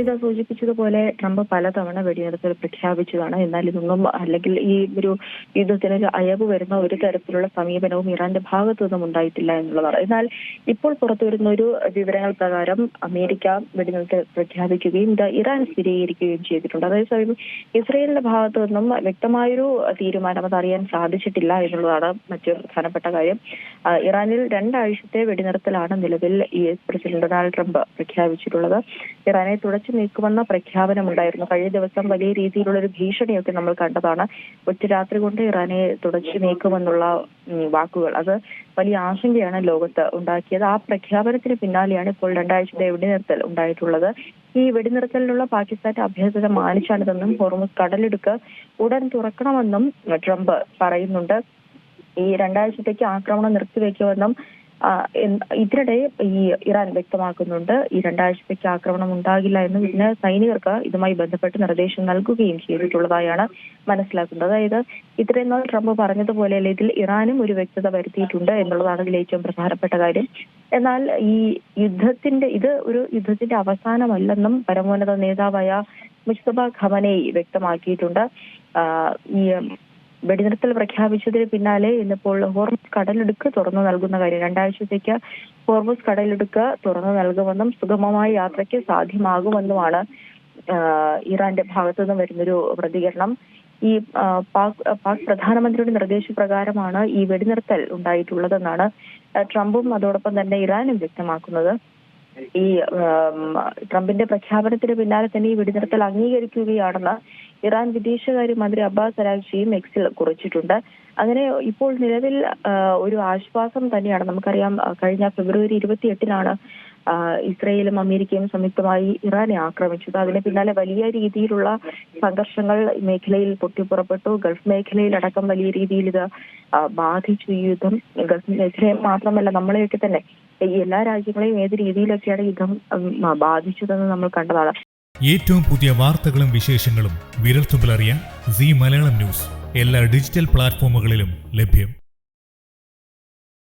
ഇത് സൂചിപ്പിച്ചതുപോലെ ട്രംപ് പലതവണ വെടിനിർത്തൽ പ്രഖ്യാപിച്ചതാണ്. എന്നാൽ ഇതൊന്നും അല്ലെങ്കിൽ ഈ ഒരു യുദ്ധത്തിന് അയവ് വരുന്ന ഒരു തരത്തിലുള്ള സമീപനവും ഇറാന്റെ ഭാഗത്തു നിന്നും ഉണ്ടായിട്ടില്ല എന്നുള്ളതാണ്. എന്നാൽ ഇപ്പോൾ പുറത്തുവരുന്ന ഒരു വിവരങ്ങൾ പ്രകാരം അമേരിക്ക വെടിനിർത്തൽ പ്രഖ്യാപിക്കുകയും ഇത് ഇറാൻ സ്ഥിരീകരിക്കുകയും ചെയ്തിട്ടുണ്ട്. അതേസമയം ഇസ്രയേലിന്റെ ഭാഗത്തു നിന്നും വ്യക്തമായൊരു തീരുമാനം അതറിയാൻ സാധിച്ചിട്ടില്ല എന്നുള്ളതാണ് മറ്റൊരു പ്രധാനപ്പെട്ട കാര്യം. ഇറാനിൽ 2 ആഴ്ചത്തെ വെടിനിർത്തലാണ് നിലവിൽ US പ്രസിഡന്റ് ഡൊണാൾഡ് ട്രംപ് പ്രഖ്യാപിച്ചിട്ടുള്ളത്. ഇറാനെ തുടച്ചു നീക്കുമെന്ന പ്രഖ്യാപനമുണ്ടായിരുന്നു. കഴിഞ്ഞ ദിവസം വലിയ രീതിയിലുള്ള ഒരു ഭീഷണിയൊക്കെ നമ്മൾ കണ്ടതാണ്. ഒറ്റ രാത്രി കൊണ്ട് ഇറാനെ തുടച്ചു നീക്കുമെന്നുള്ള വാക്കുകൾ, അത് വലിയ ആശങ്കയാണ് ലോകത്ത് ഉണ്ടാക്കിയത്. ആ പ്രഖ്യാപനത്തിന് പിന്നാലെയാണ് ഇപ്പോൾ 2 ആഴ്ചത്തെ വെടിനിർത്തൽ ഉണ്ടായിട്ടുള്ളത്. ഈ വെടിനിർത്തലിനുള്ള പാകിസ്ഥാന്റെ അഭ്യർത്ഥന മാനിച്ചാണിതെന്നും ഹോർമുസ് കടലിടുക്ക് ഉടൻ തുറക്കണമെന്നും ട്രംപ് പറയുന്നുണ്ട്. ഈ 2 ആഴ്ചത്തേക്ക് ആക്രമണം നിർത്തിവെക്കുമെന്നും ഇതിനിടെ ഈ ഇറാൻ വ്യക്തമാക്കുന്നുണ്ട്. ഈ 2 ആഴ്ചത്തേക്ക് ആക്രമണം ഉണ്ടാകില്ല എന്നും ഇതിന് സൈനികർക്ക് ഇതുമായി ബന്ധപ്പെട്ട് നിർദ്ദേശം നൽകുകയും ചെയ്തിട്ടുള്ളതായാണ് മനസ്സിലാക്കുന്നത്. അതായത് ഇത്രയും നാൾ ട്രംപ് പറഞ്ഞതുപോലെ ഇതിൽ ഇറാനും ഒരു വ്യക്തത വരുത്തിയിട്ടുണ്ട് എന്നുള്ളതാണ് ഇതിൽ ഏറ്റവും പ്രധാനപ്പെട്ട കാര്യം. എന്നാൽ ഈ യുദ്ധത്തിന്റെ അവസാനമല്ലെന്നും പരമോന്നത നേതാവായ മുജ്തബ ഖമനേയി വ്യക്തമാക്കിയിട്ടുണ്ട്. ഈ വെടിനിർത്തൽ പ്രഖ്യാപിച്ചതിന് പിന്നാലെ ഇന്നിപ്പോൾ ഹോർമുസ് കടലിടുക്ക് തുറന്നു നൽകുന്ന കാര്യം, 2 ആഴ്ചത്തേക്ക് ഹോർമുസ് കടലിടുക്ക് തുറന്നു നൽകുമെന്നും സുഗമമായ യാത്രയ്ക്ക് സാധ്യമാകുമെന്നുമാണ് ഇറാന്റെ ഭാഗത്തു നിന്ന് വരുന്നൊരു പ്രതികരണം. ഈ പാക് പ്രധാനമന്ത്രിയുടെ നിർദ്ദേശപ്രകാരമാണ് ഈ വെടിനിർത്തൽ ഉണ്ടായിട്ടുള്ളതെന്നാണ് ട്രംപും അതോടൊപ്പം തന്നെ ഇറാനും വ്യക്തമാക്കുന്നത്. ഈ ട്രംപിന്റെ പ്രഖ്യാപനത്തിന് പിന്നാലെ തന്നെ ഈ വെടിനിർത്തൽ അംഗീകരിക്കുകയാണെന്ന് ഇറാൻ വിദേശകാര്യമന്ത്രി അബ്ബാസ് അരാഗ്ചിയും എക്സിൽ കുറിച്ചിട്ടുണ്ട്. അങ്ങനെ ഇപ്പോൾ നിലവിൽ ഒരു ആശ്വാസം തന്നെയാണ്. നമുക്കറിയാം, കഴിഞ്ഞ ഫെബ്രുവരി 28-നാണ് ഇസ്രയേലും അമേരിക്കയും സംയുക്തമായി ഇറാനെ ആക്രമിച്ചത്. അതിന് പിന്നാലെ വലിയ രീതിയിലുള്ള സംഘർഷങ്ങൾ മേഖലയിൽ പൊട്ടിപ്പുറപ്പെട്ടു. ഗൾഫ് മേഖലയിലടക്കം വലിയ രീതിയിൽ ഇത് ബാധിച്ചു. ഈ യുദ്ധം ഗൾഫ് മേഖലയെ മാത്രമല്ല നമ്മളെയൊക്കെ തന്നെ, ഈ എല്ലാ രാജ്യങ്ങളെയും ഏത് രീതിയിലൊക്കെയാണ് യുദ്ധം ബാധിച്ചതെന്ന് നമ്മൾ കണ്ടതാണ്. ഏറ്റവും പുതിയ വാർത്തകളും വിശേഷങ്ങളും വിരൽത്തുമ്പിലറിയാൻ സീ മലയാളം ന്യൂസ് എല്ലാ ഡിജിറ്റൽ പ്ലാറ്റ്ഫോമുകളിലും ലഭ്യം.